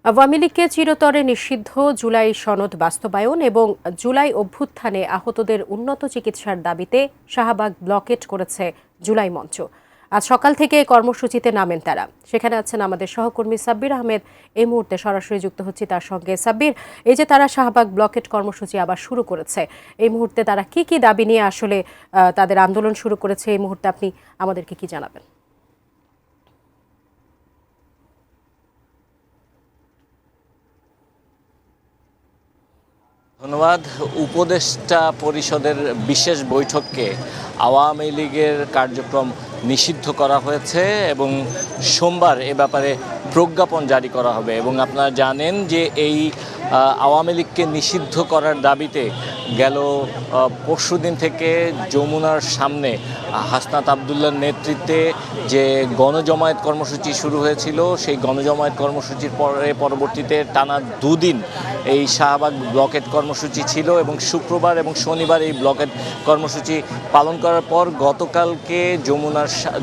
আওয়ামী লীগকে চিরতরে নিষিদ্ধ জুলাই সনদ বাস্তবায়ন এবং জুলাই অভ্যুত্থানে আহতদের উন্নত চিকিৎসার দাবিতে শাহবাগ ব্লকেট করেছে জুলাই মঞ্চ। আজ সকাল থেকে কর্মসূচিতে নামেন তারা। সেখানে আছেন আমাদের সহকর্মী সাব্বির আহমেদ। এই মুহূর্তে সরাসরি যুক্ত হচ্ছি তার সঙ্গে। সাব্বির, এই যে তারা শাহবাগ ব্লকেট কর্মসূচি আবার শুরু করেছে, এই মুহূর্তে তারা কি দাবি নিয়ে আসলে তাদের আন্দোলন শুরু করেছে, এই মুহূর্তে আপনি আমাদেরকে কি জানাবেন? ধন্যবাদ। উপদেষ্টা পরিষদের বিশেষ বৈঠককে আওয়ামী লীগের কার্যক্রম নিষিদ্ধ করা হয়েছে এবং সোমবার এ ব্যাপারে প্রজ্ঞাপন জারি করা হবে। এবং আপনারা জানেন যে এই আওয়ামী লীগকে নিষিদ্ধ করার দাবিতে গেল পরশুদিন থেকে যমুনার সামনে হাসনাত আবদুল্লাহর নেতৃত্বে যে গণজমায়েত কর্মসূচি শুরু হয়েছিল, সেই গণজমায়েত কর্মসূচির পরবর্তীতে টানা দুদিন এই শাহবাগ ব্লকেট কর্মসূচি ছিল এবং শুক্রবার এবং শনিবার এই ব্লকেট কর্মসূচি পালন করার পর গতকালকে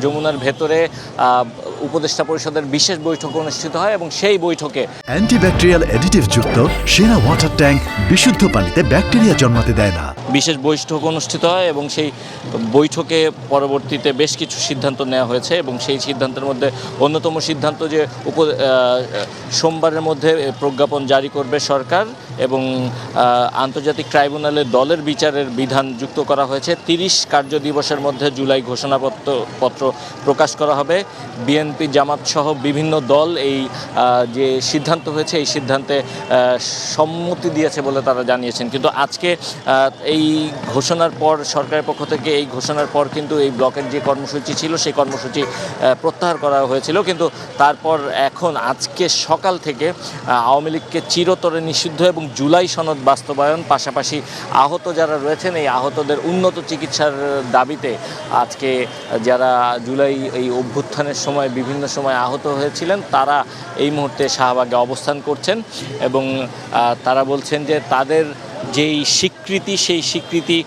যমুনার ভেতরে উপদেষ্টা পরিষদের বিশেষ বৈঠক অনুষ্ঠিত হয় এবং সেই বৈঠকে অ্যান্টিব্যাকটেরিয়াল অ্যাডিটিভ যুক্ত সেরা ওয়াটার ট্যাঙ্ক বিশুদ্ধ পানিতে ব্যাকটেরিয়া জন্মাতে দেয় না। বিশেষ বৈঠক অনুষ্ঠিত হয় এবং সেই বৈঠকে পরবর্তীতে বেশ কিছু সিদ্ধান্ত নেওয়া হয়েছে এবং সেই সিদ্ধান্তের মধ্যে অন্যতম সিদ্ধান্ত যে সোমবারের মধ্যে প্রজ্ঞাপন জারি করবে সরকার এবং আন্তর্জাতিক ট্রাইব্যুনালে দলের বিচারের বিধান যুক্ত করা হয়েছে। 30 কার্য দিবসের মধ্যে জুলাই ঘোষণাপত্র প্রকাশ করা হবে। বিএনপি জামাত সহ বিভিন্ন দল এই যে সিদ্ধান্ত হয়েছে এই সিদ্ধান্তে সম্মতি দিয়েছে বলে তারা জানিয়েছেন। কিন্তু আজকে এই ঘোষণার পর সরকারের পক্ষ থেকে এই ঘোষণার পর কিন্তু এই ব্লকের যে কর্মসূচি ছিল সেই কর্মসূচি প্রত্যাহার করা হয়েছিল। কিন্তু তারপর এখন আজকে সকাল থেকে আওয়ামী লীগকে চিরতরে নিষিদ্ধ এবং জুলাই সনদ বাস্তবায়ন, পাশাপাশি আহত যারা রয়েছেন এই আহতদের উন্নত চিকিৎসার দাবিতে আজকে যারা জুলাই এই অভ্যুত্থানের সময় বিভিন্ন সময় আহত হয়েছিলেন তারা এই মুহূর্তে শাহবাগে অবস্থান করছেন এবং তারা বলছেন যে তাদের যেই স্বীকৃতি সেই স্বীকৃতি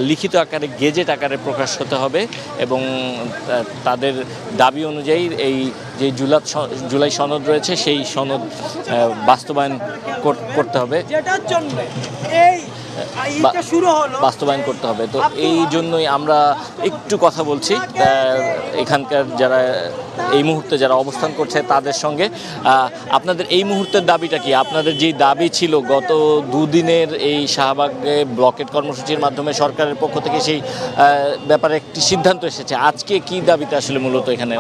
লিখিত আকারে গেজেট আকারে প্রকাশ হতে হবে এবং তাদের দাবি অনুযায়ী এই যে জুলাই সনদ রয়েছে সেই সনদ বাস্তবায়ন করতে হবে, বাস্তবায়ন করতে হবে। তো এই জন্যই আমরা একটু কথা বলছি এখানকার যারা এই মুহূর্তে যারা অবস্থান করছে তাদের সঙ্গে। আপনাদের এই মুহূর্তের দাবিটা কি? আপনাদের যে দাবি ছিল গত দুদিনের এই শাহবাগে ব্লকেট কর্মসূচির মাধ্যমে সরকারের পক্ষ থেকে সেই ব্যাপারে একটি সিদ্ধান্ত এসেছে, আজকে কি দাবিতে আসলে মূলত এখানে?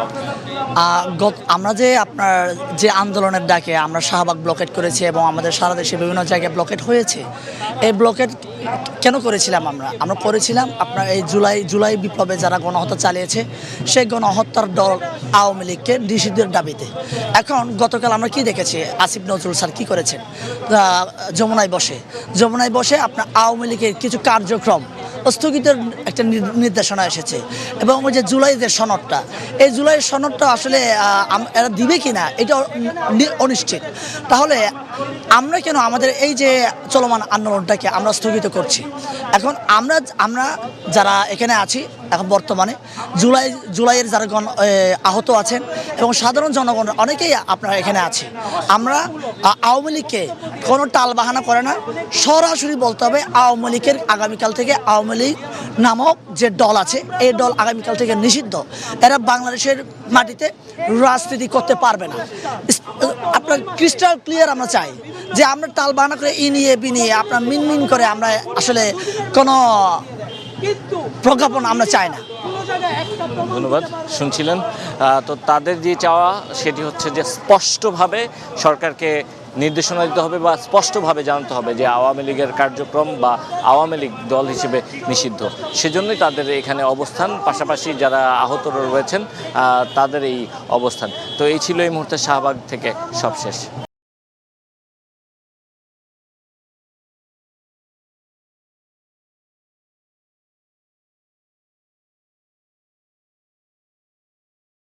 আমরা যে আপনার যে আন্দোলনের ডাকে আমরা শাহবাগ ব্লকেট করেছি এবং আমাদের সারা দেশে বিভিন্ন জায়গায় ব্লকেট হয়েছে। এই ব্লকেট কেন করেছিলাম? আমরা করেছিলাম আপনার এই জুলাই বিপ্লবে যারা গণহত্যা চালিয়েছে সেই গণহত্যার দল আওয়ামী লীগকে নিষিদ্ধের দাবিতে। এখন গতকাল আমরা কি দেখেছি, আসিফ নজরুল স্যার কি করেছেন, যমুনায় বসে আপনার আওয়ামী লীগের কিছু কার্যক্রম স্থগিতের একটা নির্দেশনা এসেছে এবং ওই যে জুলাই যে সনদটা, এই জুলাই সনদটা আসলে এরা দিবে কি না এটা অনিশ্চিত। তাহলে আমরা কেন আমাদের এই যে চলমান আন্দোলনটাকে আমরা স্থগিত করছি? এখন আমরা যারা এখানে আছি এখন বর্তমানে জুলাইয়ের যারা আহত আছেন এবং সাধারণ জনগণ অনেকেই আপনারা এখানে আছে, আমরা আওয়ামী লীগকে কোনো টাল বাহানা করে না, সরাসরি বলতে হবে আওয়ামী লীগের আগামীকাল থেকে আওয়ামী লীগ নামক যে দল আছে এই দল আগামীকাল থেকে নিষিদ্ধ। এরা বাংলাদেশের মাটিতে রাজনীতি করতে পারবে না। আপনার ক্রিস্টাল ক্লিয়ার আমরা চাই যে আমরা টাল বাহানা করে বি নিয়ে আপনার মিনমিন করে আমরা আসলে কোনো প্রজ্ঞাপন আমরা চাই না। ধন্যবাদ। শুনছিলেন তো তাদের যে চাওয়া সেটি হচ্ছে যে স্পষ্টভাবে সরকারকে নির্দেশনা দিতে হবে বা স্পষ্টভাবে জানাতে হবে যে আওয়ামী লীগের কার্যক্রম বা আওয়ামী লীগ দল হিসেবে নিষিদ্ধ। সেজন্যই তাদের এখানে অবস্থান, পাশাপাশি যারা আহতরা রয়েছেন তাদের এই অবস্থান। তো এই ছিল এই মুহূর্তে শাহবাগ থেকে সবশেষ।